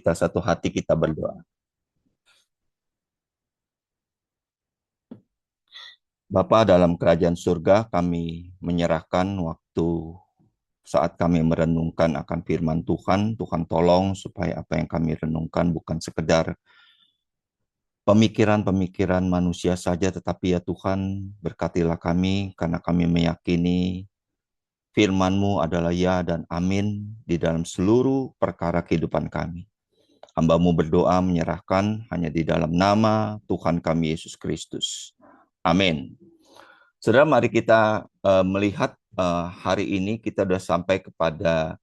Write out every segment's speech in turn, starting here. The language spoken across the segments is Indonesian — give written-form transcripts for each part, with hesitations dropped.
kita satu hati kita berdoa. Bapa dalam kerajaan surga, kami menyerahkan waktu saat kami merenungkan akan firman Tuhan. Tuhan tolong supaya apa yang kami renungkan bukan sekedar pemikiran-pemikiran manusia saja, tetapi ya Tuhan, berkatilah kami karena kami meyakini firman-Mu adalah ya dan amin di dalam seluruh perkara kehidupan kami. Hamba-Mu berdoa menyerahkan hanya di dalam nama Tuhan kami Yesus Kristus. Amin. Saudara, mari kita melihat hari ini kita sudah sampai kepada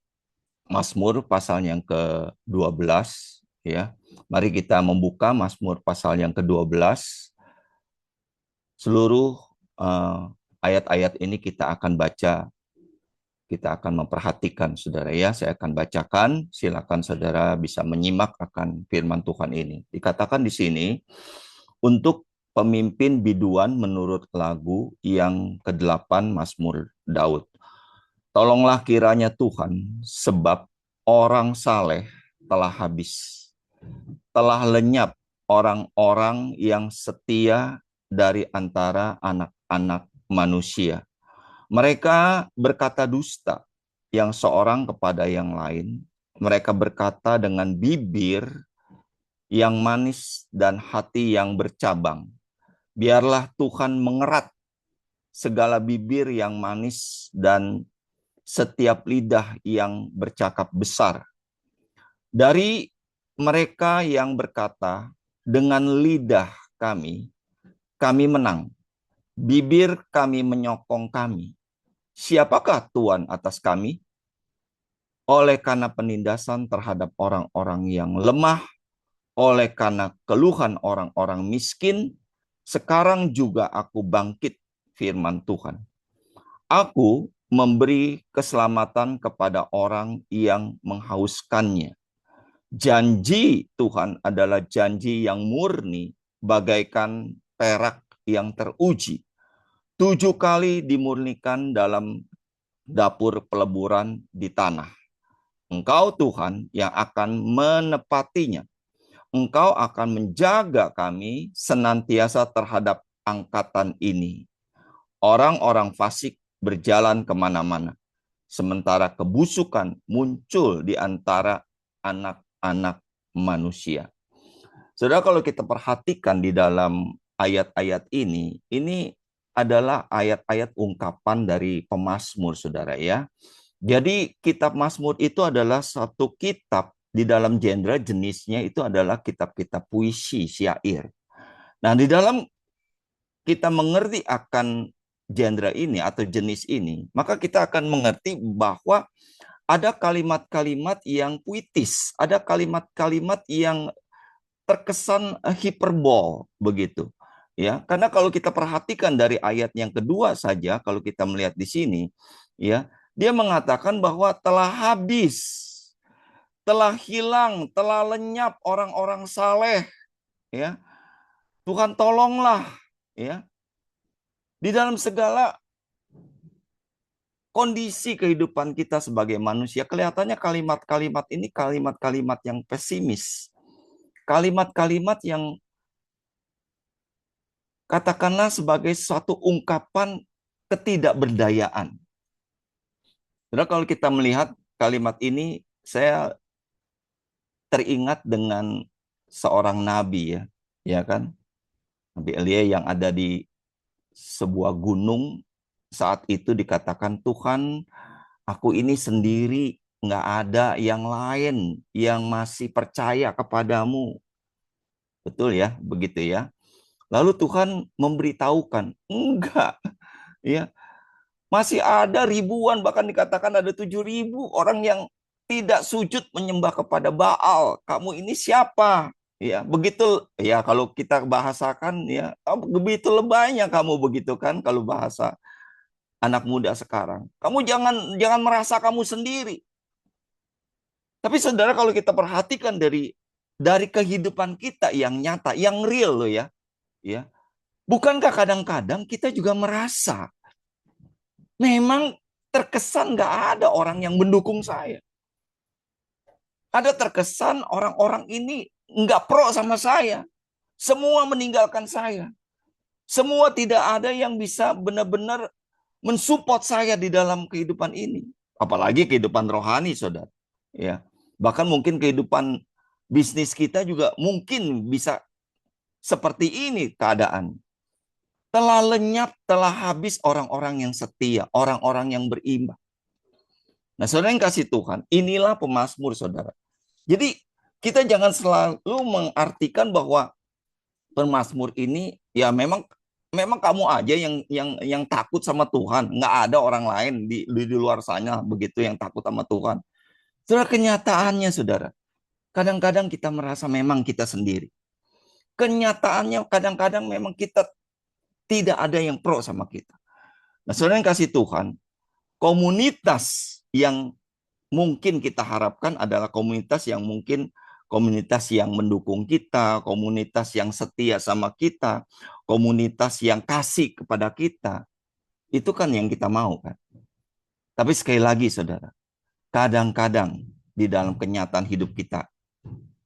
Mazmur pasal yang ke-12 ya. Mari kita membuka Mazmur pasal yang ke-12. Seluruh ayat-ayat ini kita akan baca, kita akan memperhatikan saudara ya. Saya akan bacakan, silakan saudara bisa menyimak akan firman Tuhan ini. Dikatakan di sini, untuk pemimpin biduan menurut lagu yang ke-8 Mazmur Daud. Tolonglah kiranya Tuhan, sebab orang saleh telah habis. Telah lenyap orang-orang yang setia dari antara anak-anak manusia. Mereka berkata dusta yang seorang kepada yang lain. Mereka berkata dengan bibir yang manis dan hati yang bercabang. Biarlah Tuhan mengerat segala bibir yang manis dan setiap lidah yang bercakap besar. Dari mereka yang berkata, dengan lidah kami menang. Bibir kami menyokong kami. Siapakah Tuhan atas kami? Oleh karena penindasan terhadap orang-orang yang lemah, oleh karena keluhan orang-orang miskin, sekarang juga aku bangkit, firman Tuhan. Aku memberi keselamatan kepada orang yang menghauskannya. Janji Tuhan adalah janji yang murni, bagaikan perak yang teruji. 7 kali dimurnikan dalam dapur peleburan di tanah. Engkau Tuhan yang akan menepatinya. Engkau akan menjaga kami senantiasa terhadap angkatan ini. Orang-orang fasik berjalan kemana-mana, sementara kebusukan muncul di antara anak-anak manusia. Saudara, kalau kita perhatikan di dalam ayat-ayat ini adalah ayat-ayat ungkapan dari pemazmur, saudara ya. Jadi kitab Mazmur itu adalah satu kitab di dalam genre jenisnya itu adalah kitab-kitab puisi, syair. Nah, di dalam kita mengerti akan genre ini atau jenis ini, maka kita akan mengerti bahwa ada kalimat-kalimat yang puitis, ada kalimat-kalimat yang terkesan hiperbol begitu. Ya, karena kalau kita perhatikan dari ayat yang kedua saja, kalau kita melihat di sini, ya, dia mengatakan bahwa telah habis, telah hilang, telah lenyap orang-orang saleh, ya. Tuhan tolonglah, ya. Di dalam segala kondisi kehidupan kita sebagai manusia, kelihatannya kalimat-kalimat ini kalimat-kalimat yang pesimis. Kalimat-kalimat yang katakanlah sebagai suatu ungkapan ketidakberdayaan. Jadi kalau kita melihat kalimat ini, saya teringat dengan seorang nabi ya kan? Nabi Elia yang ada di sebuah gunung, saat itu dikatakan, Tuhan, aku ini sendiri, nggak ada yang lain yang masih percaya kepadamu. Betul ya, begitu ya. Lalu Tuhan memberitahukan, enggak, ya, masih ada ribuan, bahkan dikatakan ada 7.000 orang yang tidak sujud menyembah kepada Baal. Kamu ini siapa? Ya, begitu ya kalau kita bahasakan ya, begitu lebaynya kamu begitu kan kalau bahasa anak muda sekarang. Kamu jangan merasa kamu sendiri. Tapi saudara, kalau kita perhatikan dari kehidupan kita yang nyata, yang real loh ya. Ya. Bukankah kadang-kadang kita juga merasa memang terkesan nggak ada orang yang mendukung saya. Ada terkesan orang-orang ini nggak pro sama saya. Semua meninggalkan saya. Semua tidak ada yang bisa benar-benar mensupport saya di dalam kehidupan ini. Apalagi kehidupan rohani, saudara. Ya, bahkan mungkin kehidupan bisnis kita juga mungkin bisa seperti ini keadaan. Telah lenyap, telah habis orang-orang yang setia, orang-orang yang beriman. Nah, saudara yang kasih Tuhan, inilah pemazmur, saudara. Jadi, kita jangan selalu mengartikan bahwa pemazmur ini ya memang kamu aja yang takut sama Tuhan, nggak ada orang lain di luar sana begitu yang takut sama Tuhan. Saudara, kenyataannya, saudara, kadang-kadang kita merasa memang kita sendiri. Kenyataannya kadang-kadang memang kita tidak ada yang pro sama kita. Nah, saudara yang kasih Tuhan, komunitas yang mungkin kita harapkan adalah komunitas yang mungkin komunitas yang mendukung kita, komunitas yang setia sama kita, komunitas yang kasih kepada kita. Itu kan yang kita mau kan. Tapi sekali lagi saudara, kadang-kadang di dalam kenyataan hidup kita,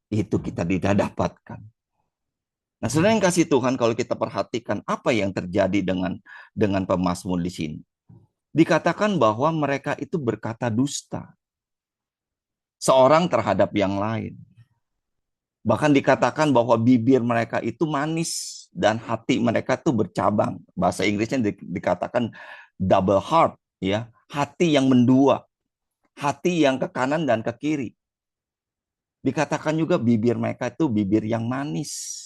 itu kita tidak dapatkan. Nah, saudara yang kasih Tuhan, kalau kita perhatikan apa yang terjadi dengan pemazmur di sini. Dikatakan bahwa mereka itu berkata dusta. Seorang terhadap yang lain. Bahkan dikatakan bahwa bibir mereka itu manis dan hati mereka itu bercabang. Bahasa Inggrisnya dikatakan double heart, ya, hati yang mendua, hati yang ke kanan dan ke kiri. Dikatakan juga bibir mereka itu bibir yang manis.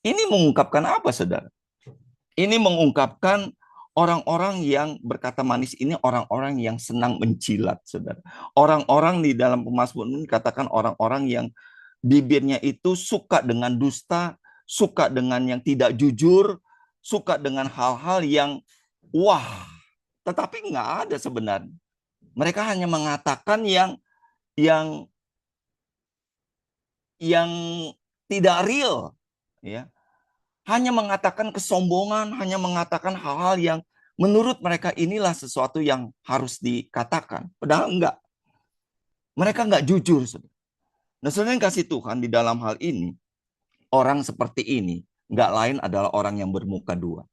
Ini mengungkapkan apa, saudara? Ini mengungkapkan orang-orang yang berkata manis ini orang-orang yang senang mencilat, saudara. Orang-orang di dalam pemazmur ini katakan orang-orang yang bibirnya itu suka dengan dusta, suka dengan yang tidak jujur, suka dengan hal-hal yang wah, tetapi nggak ada sebenarnya. Mereka hanya mengatakan yang yang tidak real, ya. Hanya mengatakan kesombongan, hanya mengatakan hal-hal yang menurut mereka inilah sesuatu yang harus dikatakan. Padahal enggak. Mereka enggak jujur. Nah, saudara yang kasih Tuhan di dalam hal ini, orang seperti ini enggak lain adalah orang yang bermuka dua.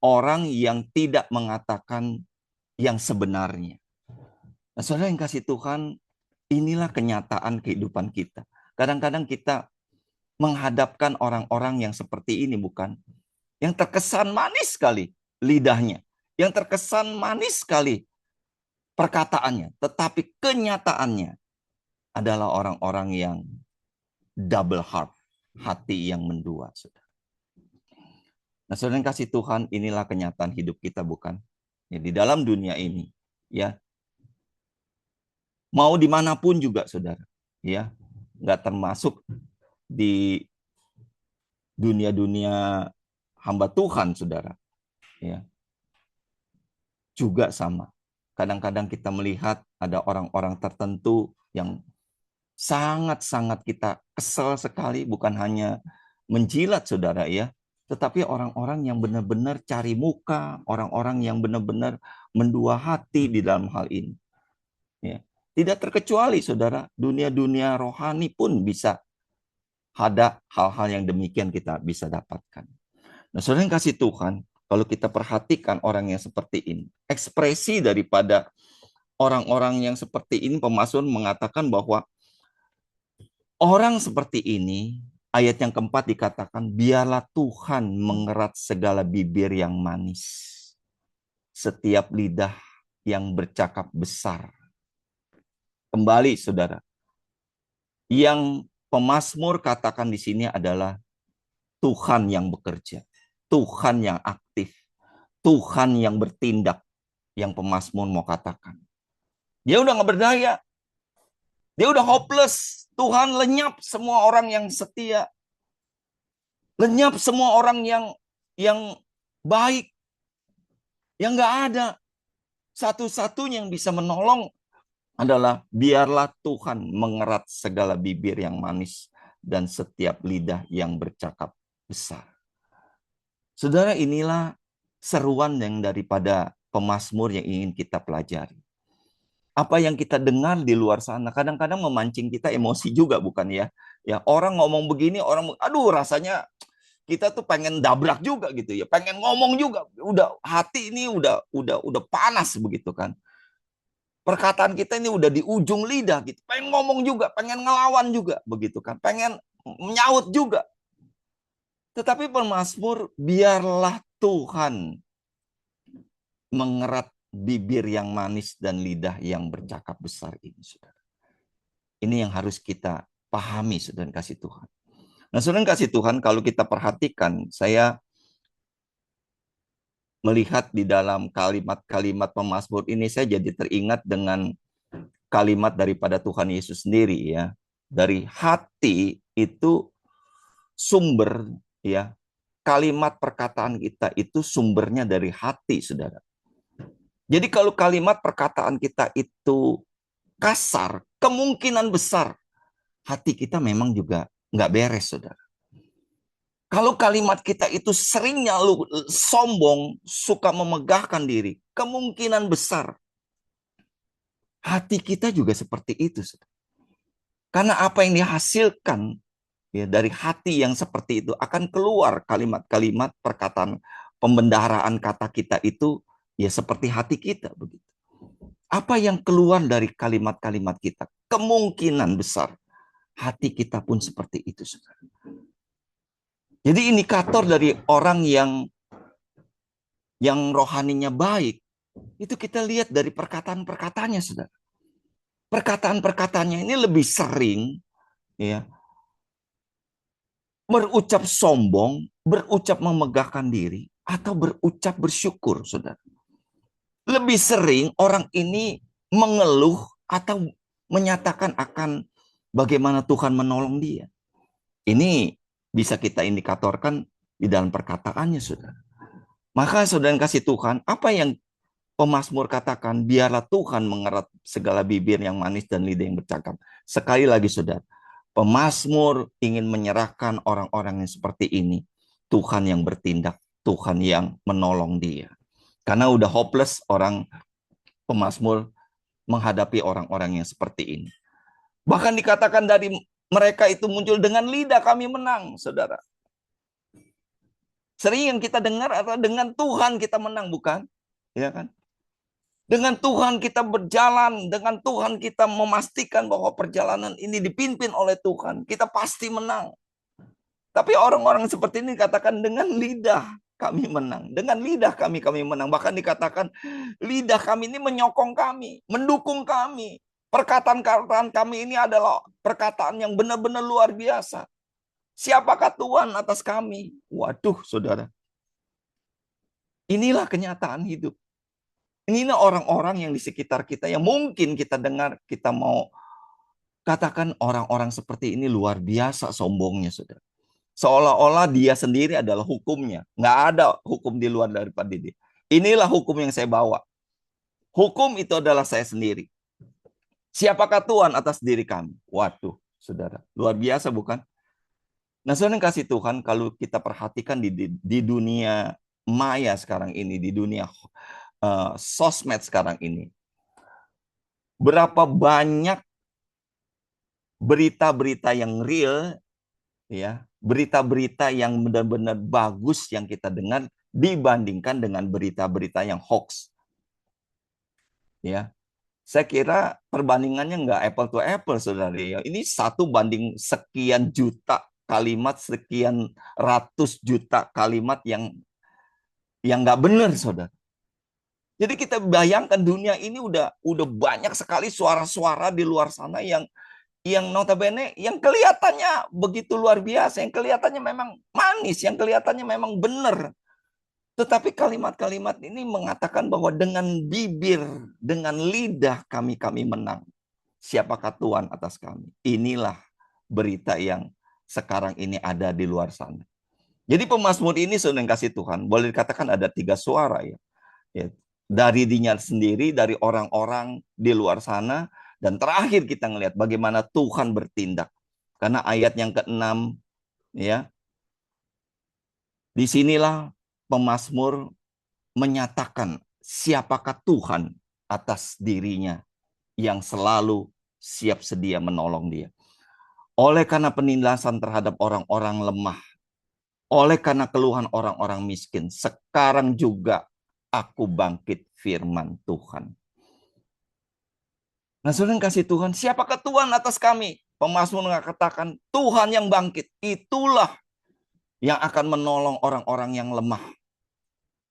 Orang yang tidak mengatakan yang sebenarnya. Nah, saudara yang kasih Tuhan, inilah kenyataan kehidupan kita. Kadang-kadang kita menghadapkan orang-orang yang seperti ini, bukan? Yang terkesan manis sekali lidahnya. Yang terkesan manis sekali perkataannya. Tetapi kenyataannya adalah orang-orang yang double heart. Hati yang mendua. Nah, saudara yang kasih Tuhan, inilah kenyataan hidup kita, bukan? Ya, di dalam dunia ini. Ya, mau dimanapun juga, saudara. Ya, nggak termasuk di dunia-dunia hamba Tuhan, saudara. Ya, juga sama. Kadang-kadang kita melihat ada orang-orang tertentu yang sangat-sangat kita kesel sekali, bukan hanya menjilat, saudara, ya, tetapi orang-orang yang benar-benar cari muka, orang-orang yang benar-benar mendua hati di dalam hal ini. Ya. Tidak terkecuali, saudara, dunia-dunia rohani pun bisa ada hal-hal yang demikian kita bisa dapatkan. Nah, saudara yang kasih Tuhan, kalau kita perhatikan orang yang seperti ini, ekspresi daripada orang-orang yang seperti ini, pemazmur mengatakan bahwa orang seperti ini, ayat yang keempat dikatakan, biarlah Tuhan mengerat segala bibir yang manis, setiap lidah yang bercakap besar. Kembali, saudara, yang pemazmur katakan di sini adalah Tuhan yang bekerja, Tuhan yang aktif, Tuhan yang bertindak, yang pemazmur mau katakan. Dia udah nggak berdaya, dia udah hopeless. Tuhan lenyap semua orang yang setia, lenyap semua orang yang baik, yang nggak ada. Satu-satunya yang bisa menolong adalah biarlah Tuhan mengerat segala bibir yang manis dan setiap lidah yang bercakap besar. Saudara, inilah seruan yang daripada pemazmur yang ingin kita pelajari. Apa yang kita dengar di luar sana kadang-kadang memancing kita emosi juga, bukan ya? Ya, orang ngomong begini, aduh rasanya kita tuh pengen dabrak juga gitu ya, pengen ngomong juga. Udah hati ini udah panas begitu kan. Perkataan kita ini udah di ujung lidah gitu. Pengen ngomong juga, pengen ngelawan juga begitu kan. Pengen menyaut juga. Tetapi pemazmur, biarlah Tuhan mengerat bibir yang manis dan lidah yang bercakap besar ini, saudara. Ini yang harus kita pahami, saudara kasih Tuhan. Nah, saudara kasih Tuhan, kalau kita perhatikan, saya melihat di dalam kalimat-kalimat pemazmur ini, saya jadi teringat dengan kalimat daripada Tuhan Yesus sendiri ya. Dari hati itu sumber ya. Kalimat perkataan kita itu sumbernya dari hati, saudara. Jadi kalau kalimat perkataan kita itu kasar, kemungkinan besar hati kita memang juga nggak beres, saudara. Kalau kalimat kita itu seringnya sombong, suka memegahkan diri, kemungkinan besar hati kita juga seperti itu, saudara. Karena apa yang dihasilkan ya dari hati yang seperti itu akan keluar kalimat-kalimat perkataan, pembendaharaan kata kita itu ya seperti hati kita begitu. Apa yang keluar dari kalimat-kalimat kita? Kemungkinan besar hati kita pun seperti itu, saudara. Jadi indikator dari orang yang rohaninya baik itu kita lihat dari perkataan-perkataannya, saudara. Perkataan-perkataannya ini lebih sering ya berucap sombong, berucap memegahkan diri, atau berucap bersyukur, saudara. Lebih sering orang ini mengeluh atau menyatakan akan bagaimana Tuhan menolong dia. Ini bisa kita indikatorkan di dalam perkataannya, saudara. Maka saudara kasih Tuhan, apa yang pemazmur katakan, biarlah Tuhan mengerat segala bibir yang manis dan lidah yang bercakap. Sekali lagi, saudara, pemazmur ingin menyerahkan orang-orang yang seperti ini. Tuhan yang bertindak, Tuhan yang menolong dia. Karena udah hopeless orang pemazmur menghadapi orang-orang yang seperti ini. Bahkan dikatakan dari mereka itu muncul dengan lidah kami menang, saudara. Sering yang kita dengar adalah dengan Tuhan kita menang, bukan? Ya kan? Dengan Tuhan kita berjalan, dengan Tuhan kita memastikan bahwa perjalanan ini dipimpin oleh Tuhan. Kita pasti menang. Tapi orang-orang seperti ini katakan dengan lidah kami menang. Dengan lidah kami menang. Bahkan dikatakan lidah kami ini menyokong kami, mendukung kami. Perkataan-perkataan kami ini adalah perkataan yang benar-benar luar biasa. Siapakah Tuhan atas kami? Waduh, saudara. Inilah kenyataan hidup. Ini orang-orang yang di sekitar kita yang mungkin kita dengar, kita mau katakan orang-orang seperti ini luar biasa sombongnya, saudara. Seolah-olah dia sendiri adalah hukumnya. Nggak ada hukum di luar daripada dia. Inilah hukum yang saya bawa. Hukum itu adalah saya sendiri. Siapakah Tuhan atas diri kami? Waduh, saudara. Luar biasa bukan? Nah, saudara yang kasih Tuhan, kalau kita perhatikan di dunia maya sekarang ini, di dunia sosmed sekarang ini, berapa banyak berita-berita yang real, ya, berita-berita yang benar-benar bagus yang kita dengar dibandingkan dengan berita-berita yang hoax. Ya, saya kira perbandingannya nggak apple to apple, saudara. Ya, ini 1 banding sekian juta kalimat, sekian ratus juta kalimat yang nggak benar, saudara. Jadi kita bayangkan dunia ini udah banyak sekali suara-suara di luar sana yang notabene yang kelihatannya begitu luar biasa, yang kelihatannya memang manis, yang kelihatannya memang benar. Tetapi kalimat-kalimat ini mengatakan bahwa dengan bibir, dengan lidah kami menang. Siapakah Tuhan atas kami? Inilah berita yang sekarang ini ada di luar sana. Jadi pemazmur ini sudah kasih Tuhan, boleh dikatakan ada 3 suara ya. Ya, dari dirinya sendiri, dari orang-orang di luar sana, dan terakhir kita ngelihat bagaimana Tuhan bertindak. Karena ayat yang ke-6 ya, disinilah pemazmur menyatakan siapakah Tuhan atas dirinya. yang selalu siap sedia menolong dia. Oleh karena penindasan terhadap orang-orang lemah, oleh karena keluhan orang-orang miskin, sekarang juga aku bangkit, firman Tuhan. Nah, saudara yang kasih Tuhan, siapakah Tuhan atas kami? Pemazmur mengatakan, Tuhan yang bangkit, itulah yang akan menolong orang-orang yang lemah,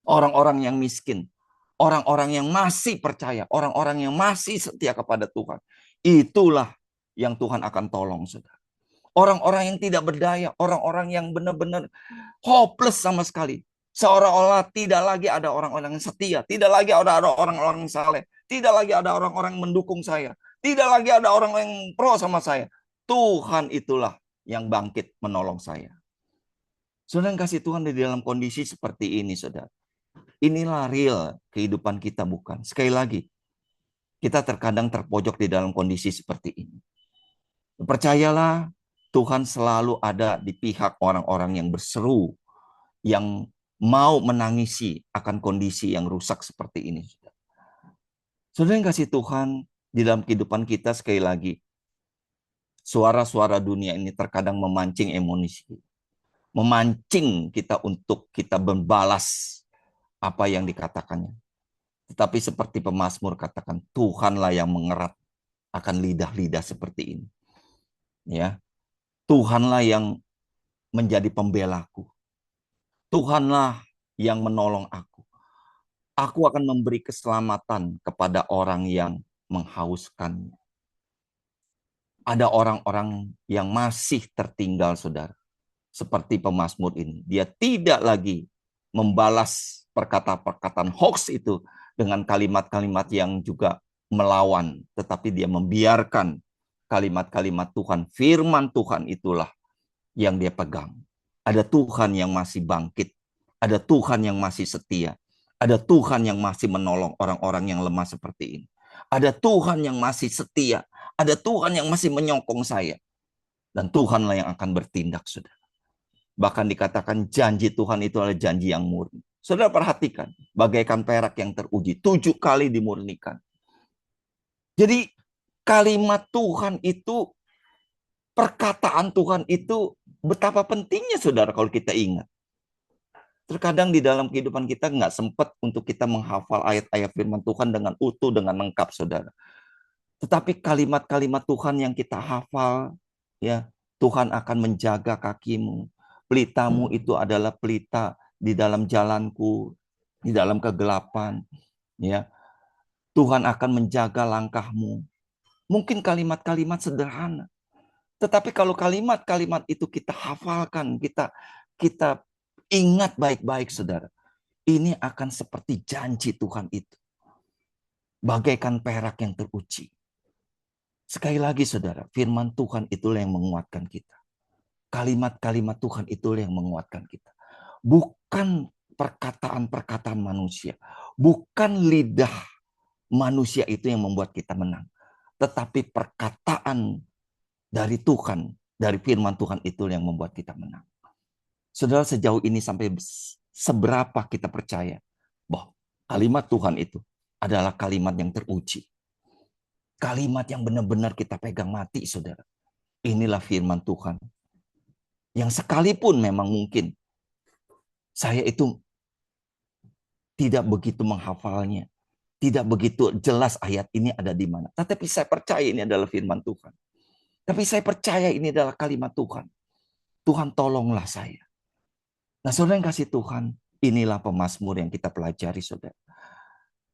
orang-orang yang miskin, orang-orang yang masih percaya, orang-orang yang masih setia kepada Tuhan. Itulah yang Tuhan akan tolong, saudara. Orang-orang yang tidak berdaya, orang-orang yang benar-benar hopeless sama sekali. Seolah-olah tidak lagi ada orang-orang yang setia, tidak lagi ada orang-orang yang saleh, tidak lagi ada orang-orang yang mendukung saya, tidak lagi ada orang yang pro sama saya. Tuhan itulah yang bangkit menolong saya. Saudara yang kasih Tuhan di dalam kondisi seperti ini, saudara. Inilah real kehidupan kita, bukan? Sekali lagi, kita terkadang terpojok di dalam kondisi seperti ini. Percayalah, Tuhan selalu ada di pihak orang-orang yang berseru, yang mau menangisi akan kondisi yang rusak seperti ini. Saudara yang kasih Tuhan, di dalam kehidupan kita sekali lagi, suara-suara dunia ini terkadang memancing emosi, memancing kita untuk kita membalas apa yang dikatakannya. Tetapi seperti pemazmur katakan, Tuhanlah yang mengerat akan lidah-lidah seperti ini. Ya, Tuhanlah yang menjadi pembelaku. Tuhanlah yang menolong aku. Aku akan memberi keselamatan kepada orang yang menghauskannya. Ada orang-orang yang masih tertinggal, saudara. Seperti pemazmur ini. Dia tidak lagi membalas perkataan-perkataan hoax itu dengan kalimat-kalimat yang juga melawan. Tetapi dia membiarkan kalimat-kalimat Tuhan. Firman Tuhan itulah yang dia pegang. Ada Tuhan yang masih bangkit. Ada Tuhan yang masih setia. Ada Tuhan yang masih menolong orang-orang yang lemah seperti ini. Ada Tuhan yang masih setia. Ada Tuhan yang masih menyokong saya. Dan Tuhanlah yang akan bertindak, saudara. Bahkan dikatakan janji Tuhan itu adalah janji yang murni. Saudara perhatikan, bagaikan perak yang teruji. 7 kali dimurnikan. Jadi kalimat Tuhan itu, perkataan Tuhan itu betapa pentingnya, saudara, kalau kita ingat. Terkadang di dalam kehidupan kita nggak sempat untuk kita menghafal ayat-ayat firman Tuhan dengan utuh, dengan lengkap, saudara. Tetapi kalimat-kalimat Tuhan yang kita hafal, ya, Tuhan akan menjaga kakimu. Pelitamu itu adalah pelita di dalam jalanku, di dalam kegelapan. Ya, Tuhan akan menjaga langkahmu. Mungkin kalimat-kalimat sederhana. Tetapi kalau kalimat-kalimat itu kita hafalkan, kita ingat baik-baik, saudara. Ini akan seperti janji Tuhan itu. Bagaikan perak yang teruji. Sekali lagi, saudara, firman Tuhan itulah yang menguatkan kita. Kalimat-kalimat Tuhan itulah yang menguatkan kita. Bukan perkataan-perkataan manusia. Bukan lidah manusia itu yang membuat kita menang. Tetapi perkataan dari Tuhan, dari firman Tuhan itu yang membuat kita menang. Saudara, sejauh ini sampai seberapa kita percaya bahwa kalimat Tuhan itu adalah kalimat yang teruji. Kalimat yang benar-benar kita pegang mati, saudara. Inilah firman Tuhan. Yang sekalipun memang mungkin saya itu tidak begitu menghafalnya. Tidak begitu jelas ayat ini ada di mana. Tetapi saya percaya ini adalah firman Tuhan. Tapi saya percaya ini adalah kalimat Tuhan. Tuhan tolonglah saya. Nah, saudara yang kasih Tuhan, inilah pemazmur yang kita pelajari, saudara.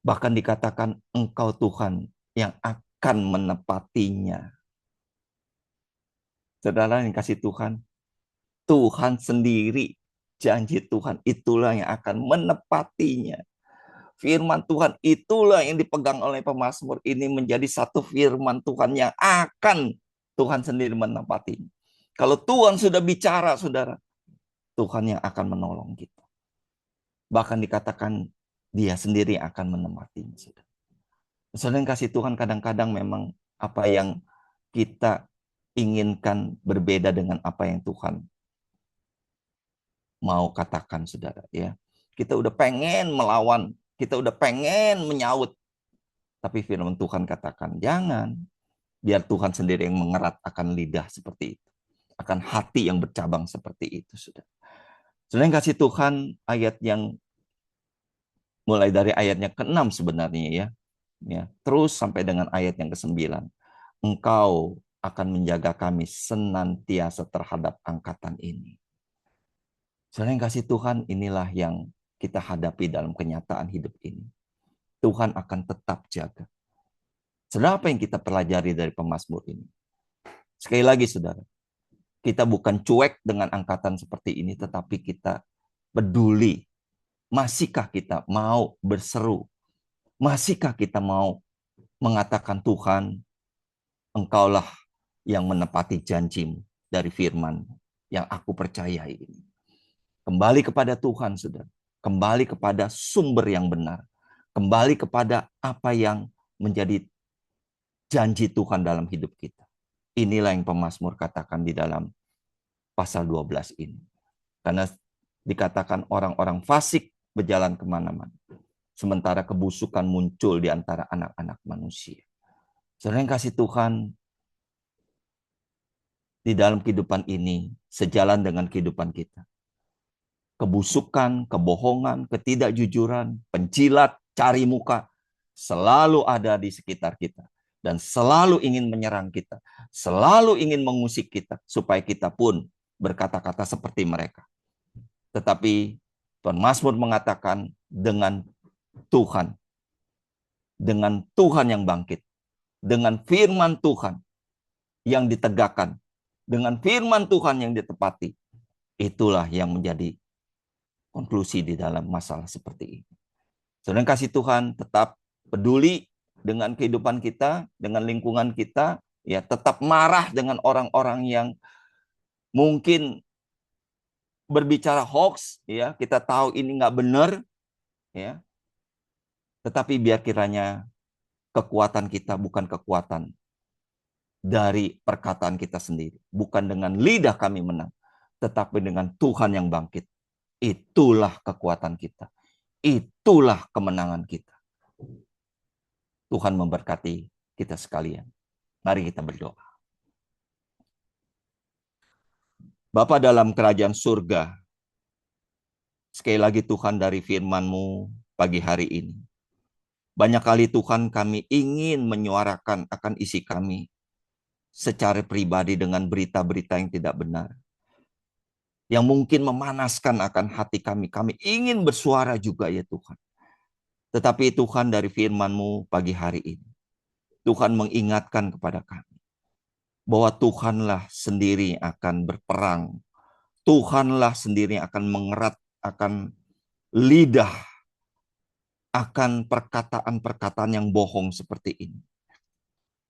Bahkan dikatakan engkau Tuhan yang akan menepatinya. Saudara yang kasih Tuhan, Tuhan sendiri, janji Tuhan itulah yang akan menepatinya. Firman Tuhan itulah yang dipegang oleh pemazmur ini menjadi satu firman Tuhan yang akan Tuhan sendiri menepatinya. Kalau Tuhan sudah bicara, saudara, Tuhan yang akan menolong kita. Bahkan dikatakan dia sendiri akan menepatinya, saudara. Saudara yang kasih Tuhan, kadang-kadang memang apa yang kita inginkan berbeda dengan apa yang Tuhan mau katakan, saudara. Ya, kita udah pengen melawan, kita udah pengen menyaut, Tapi firman Tuhan katakan, jangan. Biar Tuhan sendiri yang mengerat akan lidah seperti itu. Akan hati yang bercabang seperti itu, Saudara. Saudara yang kasih Tuhan, ayat yang mulai dari ayatnya ke-6 sebenarnya ya. Terus sampai dengan ayat yang ke-9. Engkau akan menjaga kami senantiasa terhadap angkatan ini. Saudara yang kasih Tuhan, inilah yang kita hadapi dalam kenyataan hidup ini. Tuhan akan tetap jaga. Saudara, apa yang kita pelajari dari pemazmur ini? Sekali lagi, saudara, kita bukan cuek dengan angkatan seperti ini, tetapi kita peduli. Masihkah kita mau berseru? Masihkah kita mau mengatakan, Tuhan, Engkaulah yang menepati janjimu dari firman yang aku percayai ini. Kembali kepada Tuhan, saudara. Kembali kepada sumber yang benar. Kembali kepada apa yang menjadi janji Tuhan dalam hidup kita. Inilah yang pemazmur katakan di dalam pasal 12 ini. Karena dikatakan orang-orang fasik berjalan kemana-mana. Sementara kebusukan muncul di antara anak-anak manusia. Saudara yang kasih Tuhan, di dalam kehidupan ini, sejalan dengan kehidupan kita. Kebusukan, kebohongan, ketidakjujuran, penjilat, cari muka, selalu ada di sekitar kita. Dan selalu ingin menyerang kita. Selalu ingin mengusik kita. Supaya kita pun berkata-kata seperti mereka. Tetapi Tuhan Mazmur mengatakan dengan Tuhan. Dengan Tuhan yang bangkit. Dengan firman Tuhan yang ditegakkan. Dengan firman Tuhan yang ditepati. Itulah yang menjadi konklusi di dalam masalah seperti ini. Saudara kasih Tuhan, tetap peduli dengan kehidupan kita, dengan lingkungan kita, ya tetap marah dengan orang-orang yang mungkin berbicara hoax, ya kita tahu ini nggak benar, ya. Tetapi biar kiranya kekuatan kita bukan kekuatan dari perkataan kita sendiri, bukan dengan lidah kami menang, tetapi dengan Tuhan yang bangkit. Itulah kekuatan kita. Itulah kemenangan kita. Tuhan memberkati kita sekalian. Mari kita berdoa. Bapa dalam kerajaan surga, sekali lagi Tuhan dari firman-Mu pagi hari ini. Banyak kali Tuhan kami ingin menyuarakan akan isi kami secara pribadi dengan berita-berita yang tidak benar. Yang mungkin memanaskan akan hati kami. Kami ingin bersuara juga ya Tuhan. Tetapi Tuhan dari firman-Mu pagi hari ini. Tuhan mengingatkan kepada kami. Bahwa Tuhanlah sendiri akan berperang. Tuhanlah sendiri akan mengerat akan lidah. Akan perkataan-perkataan yang bohong seperti ini.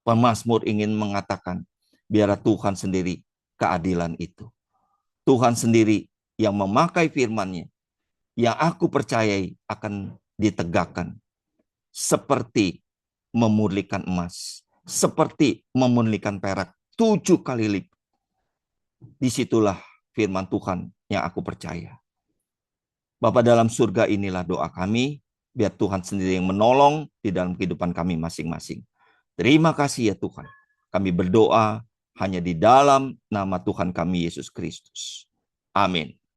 Pemazmur ingin mengatakan. Biarlah Tuhan sendiri keadilan itu. Tuhan sendiri yang memakai firman-Nya, yang aku percayai akan ditegakkan. Seperti memurnikan emas. Seperti memurnikan perak 7 kali lipat. Disitulah firman Tuhan yang aku percaya. Bapa dalam surga, inilah doa kami. Biar Tuhan sendiri yang menolong di dalam kehidupan kami masing-masing. Terima kasih ya Tuhan. Kami berdoa hanya di dalam nama Tuhan kami Yesus Kristus. Amin.